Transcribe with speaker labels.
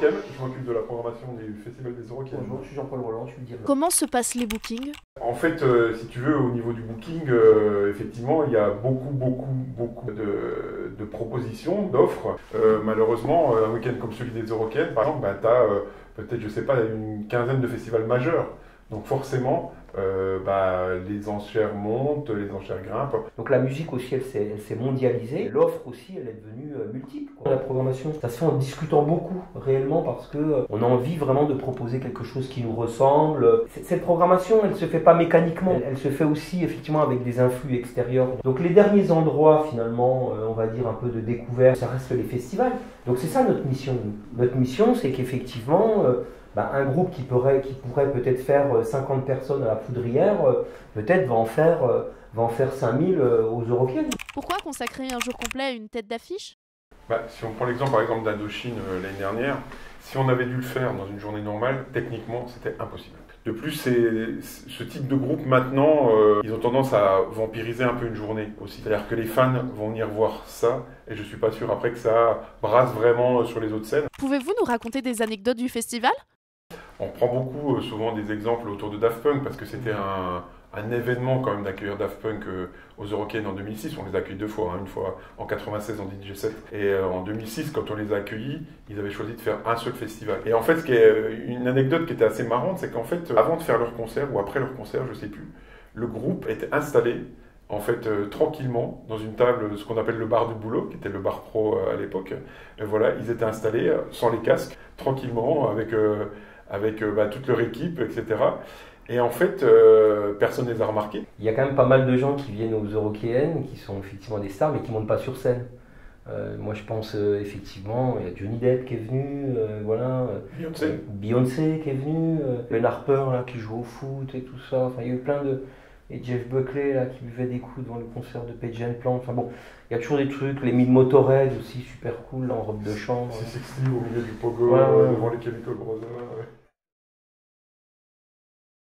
Speaker 1: Eurocaines, je m'occupe de la programmation du Festival des Eurocaines.
Speaker 2: Bonjour, je suis Jean-Paul Roland, je suis le directeur.
Speaker 3: Comment se passent les bookings?
Speaker 1: En fait, si tu veux, au niveau du booking, effectivement, il y a beaucoup de propositions, d'offres. Malheureusement, un week-end comme celui des Eurocaines, par exemple, tu as peut-être, je sais pas, une quinzaine de festivals majeurs. Donc forcément, les enchères montent, les enchères grimpent.
Speaker 2: Donc la musique aussi, elle s'est mondialisée. L'offre aussi, elle est devenue multiple, quoi. La programmation, ça se fait en discutant beaucoup, réellement, parce qu'on a envie vraiment de proposer quelque chose qui nous ressemble. Cette programmation, elle ne se fait pas mécaniquement. Elle se fait aussi, effectivement, avec des influx extérieurs. Donc les derniers endroits, finalement, on va dire un peu de découverte, ça reste les festivals. Donc c'est ça notre mission. Notre mission, c'est qu'effectivement... un groupe qui pourrait peut-être faire 50 personnes à la Poudrière, peut-être va en faire 5000 aux Eurocaines.
Speaker 3: Pourquoi consacrer un jour complet à une tête d'affiche?
Speaker 1: Si on prend l'exemple par exemple d'Indochine l'année dernière, si on avait dû le faire dans une journée normale, techniquement c'était impossible. De plus, ce type de groupe maintenant, ils ont tendance à vampiriser un peu une journée aussi. C'est-à-dire que les fans vont venir voir ça, et je suis pas sûr après que ça brasse vraiment sur les autres scènes.
Speaker 3: Pouvez-vous nous raconter des anecdotes du festival?
Speaker 1: On prend beaucoup souvent des exemples autour de Daft Punk parce que c'était un événement quand même d'accueillir Daft Punk aux Eurocaines en 2006. On les a accueillis deux fois, une fois en 96 en DJ set et en 2006 quand on les a accueillis, ils avaient choisi de faire un seul festival. Et en fait, une anecdote qui était assez marrante, c'est qu'en fait, avant de faire leur concert ou après leur concert, je sais plus, le groupe était installé en fait tranquillement dans une table, ce qu'on appelle le bar du boulot, qui était le bar pro à l'époque. Et voilà, ils étaient installés sans les casques, tranquillement avec toute leur équipe, etc. Et en fait, personne ne les a remarqués.
Speaker 2: Il y a quand même pas mal de gens qui viennent aux Eurocaines, qui sont effectivement des stars, mais qui ne montent pas sur scène. Moi, je pense effectivement, il y a Johnny Depp qui est venu, Beyoncé qui est venu, Ben Harper là, qui joue au foot et tout ça. Enfin, il y a eu plein de... Et Jeff Buckley là, qui buvait des coups devant le concert de Page & Plant. Enfin bon, il y a toujours des trucs. Les Motorhead aussi, super cool, là, en robe de chambre.
Speaker 1: C'est sexy au milieu du pogo, devant les Chemical Brothers. Ouais.